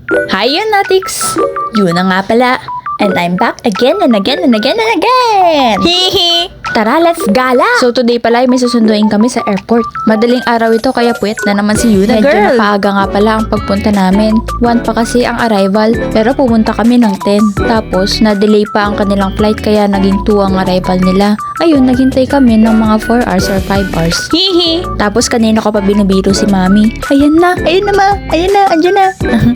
Hi Natix! Yun na nga pala. And I'm back again and again and again and again! Hihi! Tara, let's gala! So today pala ay may susunduin kami sa airport. Madaling araw ito kaya puwet na naman si Yuna girl. Medyo napaaga nga pala ang pagpunta namin. 1 pa kasi ang arrival pero pumunta kami ng 10. Tapos na-delay pa ang kanilang flight kaya naging 2 ang arrival nila. Ayun, naghintay kami ng mga 4 hours or 5 hours. Hihi! Tapos kanina ko pa binibiro si Mami. Ayan na ma! Ayan na, andyan na!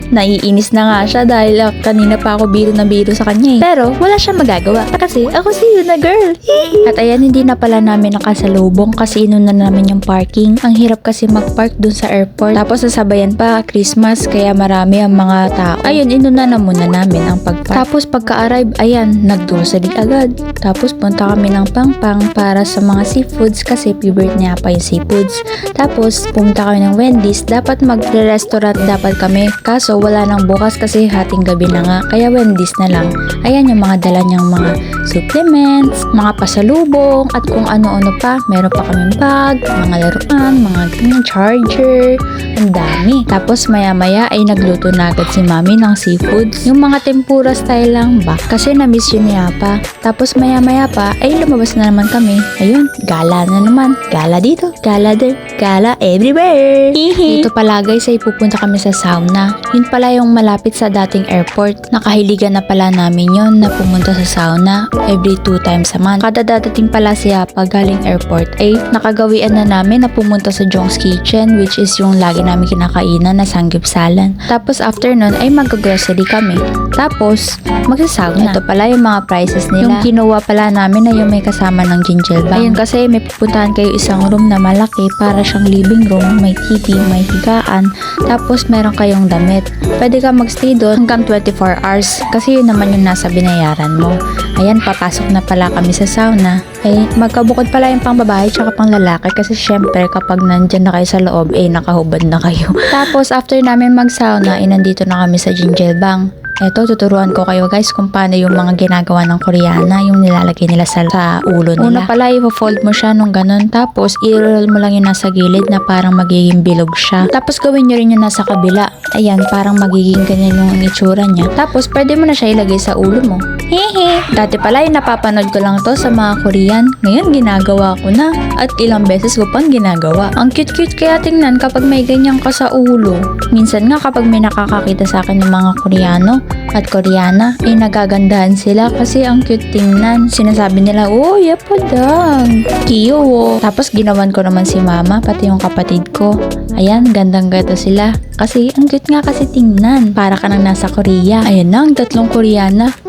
Naiinis na nga siya dahil kanina pa ako biro na biro sa kanya eh. Pero wala siyang magagawa kasi ako si Yuna girl. Hihi! At ayan, hindi na pala namin nakasalubong kasi inuna namin yung parking. Ang hirap kasi mag-park dun sa airport. Tapos nasabayan pa Christmas kaya marami ang mga tao. Ayun, inuna na muna namin ang pag-park. Tapos pagka-arrive, ayan, nag-grocery agad. Tapos punta kami ng Pangpang para sa mga seafoods kasi favorite niya pa yung seafoods. Tapos pumunta kami ng Wendy's. Dapat magre-restaurant dapat kami. Kaso wala nang bukas kasi hating gabi na nga. Kaya Wendy's na lang. Ayan yung mga dala niyang mga supplements, mga pasalubong, at kung ano-ano pa. Meron pa kaming bag, mga laruan, mga charger, ang dami. Tapos maya-maya ay nagluto na agad si Mami ng seafoods. Yung mga tempura style lang ba? Kasi na-miss yun niya pa. Tapos maya-maya pa ay lumabas na naman kami. Ayun, gala na naman. Gala dito, gala there, gala everywhere. Dito pala guys ay pupunta kami sa sauna. Yun pala yung malapit sa dating airport. Nakahiligan na pala namin yun na pumunta sa sauna every 2 times a month. Kada dadating pala siya pag galing airport ay nakagawian na namin na pumunta sa Jong's Kitchen, which is yung lagi namin kinakainan na sanggipsalan. Tapos after nun ay mag-grocery kami. Tapos magsasauna. Ito pala yung mga prices nila. Yung kinuha pala namin na yung may kasama ng Jingle Bang. Ayun kasi may pupuntahan kayo isang room na malaki para siyang living room. May TV, may higaan. Tapos meron kayong damit. Pwede ka magstay doon hanggang 24 hours kasi yun naman yung nasa binayaran mo. Ayan, papasok na pala kami sa sauna. Ay, magkabukod pala yung pang babae tsaka pang lalaki kasi syempre kapag nandyan na kayo sa loob, nakahubad na kayo. Tapos after namin mag-sauna, nandito na kami sa Jingle Bang. Eto, tuturuan ko kayo guys kung paano yung mga ginagawa ng Koreana, yung nilalagay nila sa ulo nila. Una pala, i-fold mo siya nung ganun. Tapos, i-roll mo lang yung nasa gilid na parang magiging bilog siya. Tapos, gawin nyo rin yung nasa kabila. Ayan, parang magiging ganyan yung itsura niya. Tapos, pwede mo na siya ilagay sa ulo mo. Hehe! Dati pala, yung napapanood ko lang to sa mga Korean. Ngayon, ginagawa ko na. At ilang beses ko pang ginagawa. Ang cute-cute kaya tingnan kapag may ganyan ka sa ulo. Minsan nga kapag may nakakakita sa akin ng mga Koreano at Koreana, nagagandahan sila kasi ang cute tingnan. Sinasabi nila, oh, yapadang. Kiyo. Tapos ginawan ko naman si mama, pati yung kapatid ko. Ayan, gandang-ganda sila. Kasi ang cute nga kasi tingnan. Para ka nang nasa Korea. Ayan na, ang 3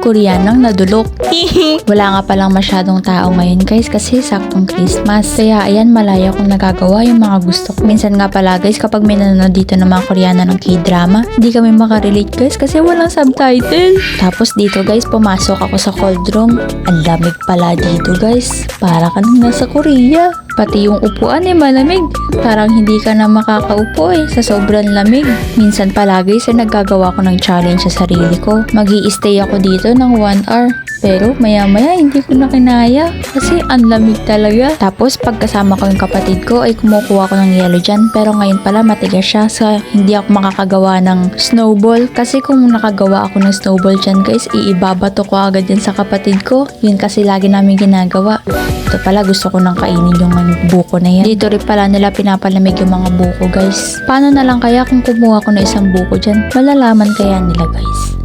Koreanang nadulok. Wala nga palang masyadong tao ngayon guys kasi saktong Christmas. Kaya ayan, malaya kong nagagawa yung mga gusto ko. Minsan nga pala guys, kapag may nanonood dito ng mga Koreana ng K-drama, hindi kami makarelate guys kasi walang subtitle. Tapos dito guys, pumasok ako sa cold room. Ang lamig pala dito guys. Para ka nang nasa Korea. Pati yung upuan malamig. Parang hindi ka na makakaupo sa sobrang lamig. Minsan palagi naggagawa ko ng challenge sa sarili ko. Mag-i-stay ako dito ng 1 hour. Pero maya-maya hindi ko na kinaya kasi ang lamig talaga. Tapos pagkasama ko yung kapatid ko ay kumukuha ko ng yelo dyan. Pero ngayon pala matigas siya sa hindi ako makakagawa ng snowball. Kasi kung nakagawa ako ng snowball dyan guys, iibabato ko agad yan sa kapatid ko. Yun kasi lagi namin ginagawa. Ito pala gusto ko nang kainin yung buko na yan. Dito rin pala nila pinapalamig yung mga buko guys. Paano na lang kaya kung kumuha ko ng isang buko dyan? Malalaman kaya nila guys.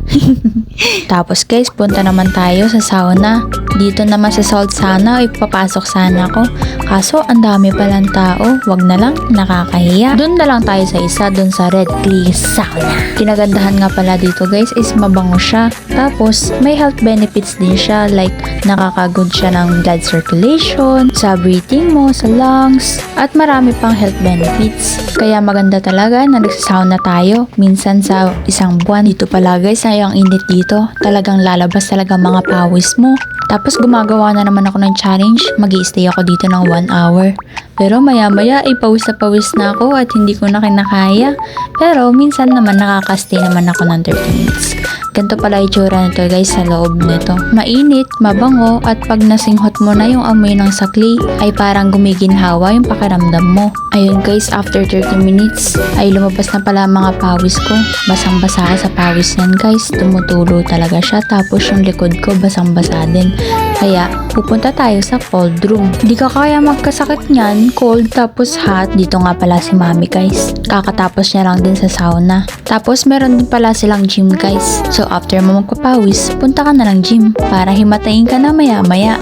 Tapos guys, punta naman tayo sa sauna. Dito naman sa Salt sana, ipapasok sana ako. Kaso, ang dami palang tao. Wag na lang, nakakahiya. Doon na lang tayo sa isa, doon sa Red Clay Sauna. Kinagandahan nga pala dito guys is mabango siya. Tapos, may health benefits din siya. Like, nakakagood siya ng blood circulation, sa breathing mo, sa lungs, at marami pang health benefits. Kaya maganda talaga na nagsasauna tayo. Minsan sa isang buwan. Dito pala guys, ang init dito. Talagang lalabas talaga mga pawis mo. Tapos gumagawa na naman ako ng challenge. Mag-i-stay ako dito ng 1 hour. Pero maya-maya ay pawis na ako at hindi ko na kinakaya. Pero minsan naman nakaka-stay naman ako ng 30 minutes. Ganito pala itsura nito guys sa loob nito. Mainit, mabango, at pag nasinghot mo na yung amoy ng sakli, ay parang gumiginhawa yung pakiramdam mo. Ayun guys, after 30 minutes, ay lumabas na pala ang mga pawis ko. Basang-basa sa pawis yan guys. Tumutulo talaga siya. Tapos yung likod ko basang-basa din. Kaya, pupunta tayo sa cold room. Di ka kaya magkasakit niyan, cold tapos hot. Dito nga pala si mami guys. Kakatapos niya lang din sa sauna. Tapos meron din pala silang gym guys. So after mo magpapawis, punta ka na ng gym para himatayin ka na maya-maya.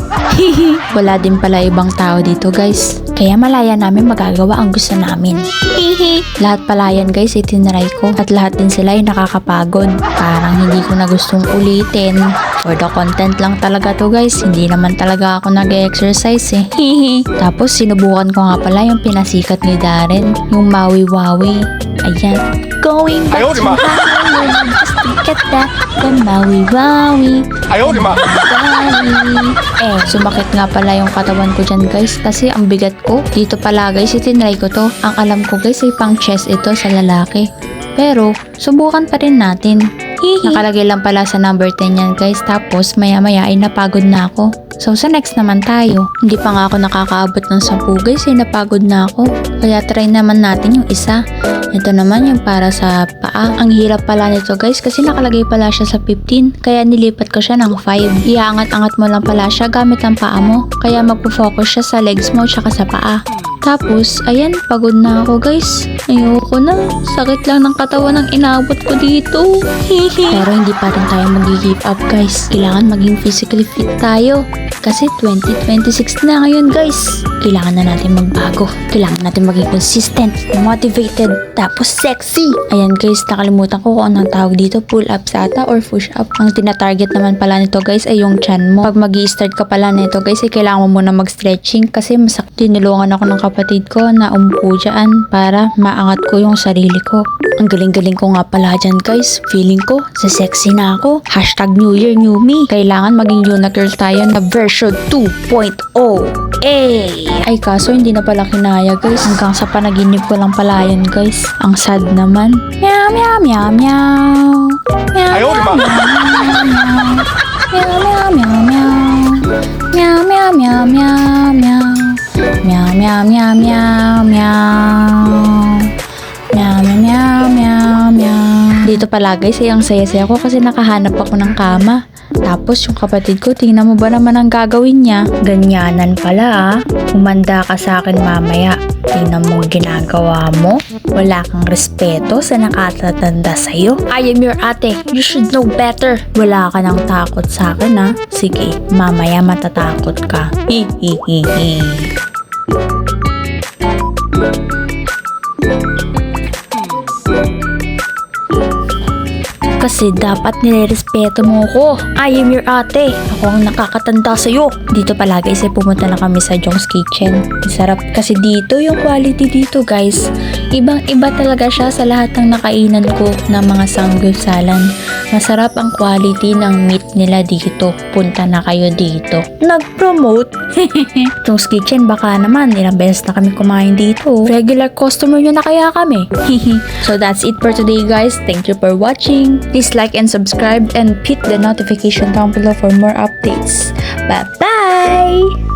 Wala din pala ibang tao dito guys. Kaya malaya namin magagawa ang gusto namin. Lahat pala yan guys itinry ko. At lahat din sila ay nakakapagod. Parang hindi ko na gustong ulitin. For the content lang talaga to guys. Hindi naman talaga ako nag-exercise eh. Tapos sinubukan ko nga pala yung pinasikat ni Darren. Yung Maui-Wawi. Ayan. Going back to Hollywood just to get that the Maui-Wawi. Sumakit nga pala yung katawan ko dyan guys. Kasi ang bigat ko. Dito pala guys itinry ko to. Ang alam ko guys ay pang chest ito sa lalaki. Pero subukan pa rin natin. Nakalagay lang pala sa number 10 yan guys. Tapos maya maya ay napagod na ako. So sa next naman tayo. Hindi pa nga ako nakakaabot ng 10 guys ay napagod na ako. Kaya try naman natin yung isa. Ito naman yung para sa paa. Ang hirap pala nito guys kasi nakalagay pala siya sa 15. Kaya nilipat ko siya ng 5. Iangat-angat mo lang pala siya gamit ang paa mo. Kaya magpo-focus siya sa legs mo tsaka sa paa. Tapos, ayan, pagod na ako guys. Ayoko na. Sakit lang ng katawan ang inabot ko dito. Pero hindi pa rin tayo mag-give up guys. Kailangan maging physically fit tayo. Kasi 2026 na ngayon guys. Kailangan na natin magbago. Kailangan natin maging consistent, motivated, tapos sexy. Ayan guys, nakalimutan ko kung anong tawag dito. Pull ups ata or push up. Ang tina-target naman pala nito guys ay yung chan mo. Pag mag-i-start ka pala nito guys ay kailangan mo muna mag-stretching kasi tinulungan ako ng kapatid ko na umupo dyan para maangat ko yung sarili ko. Ang galing-galing ko nga pala dyan guys. Feeling ko, sa sexy na ako. Hashtag New Year, New Me. Kailangan maging Yuna Girl tayo na version 2.0. Ay kaso hindi na pala kinaya guys. Hanggang sa panaginip ko lang pala yan guys. Ang sad naman. Meow meow meow meow. Meow meow meow. Meow meow meow. Meow meow meow meow meow. Meow meow meow meow meow. Meow meow meow meow. Dito pala guys ay ang saya-saya ko kasi nakahanap ako ng kama. Tapos yung kapatid ko, tingnan mo ba naman ang gagawin niya? Ganyanan pala ah. Humanda ka sa akin mamaya. Tingnan mo ang ginagawa mo. Wala kang respeto sa nakatatanda sa'yo. I am your ate. You should know better. Wala ka nang takot sa akin ah. Sige, mamaya matatakot ka. Hihihihi. Kasi dapat nirerespeto mo ko. I am your ate. Ako ang nakakatanda sa'yo. Dito pala guys ay pumunta na kami sa Jong's Kitchen. Sarap kasi dito yung quality dito guys. Ibang iba talaga siya sa lahat ng nakainan ko ng mga samgyeopsalan. Masarap ang quality ng meat nila dito. Punta na kayo dito. Nag-promote. Jong's Kitchen baka naman ilang beses na kami kumain dito. Regular customer nyo na kaya kami. So that's it for today guys. Thank you for watching. Please like and subscribe and hit the notification down below for more updates. Bye-bye!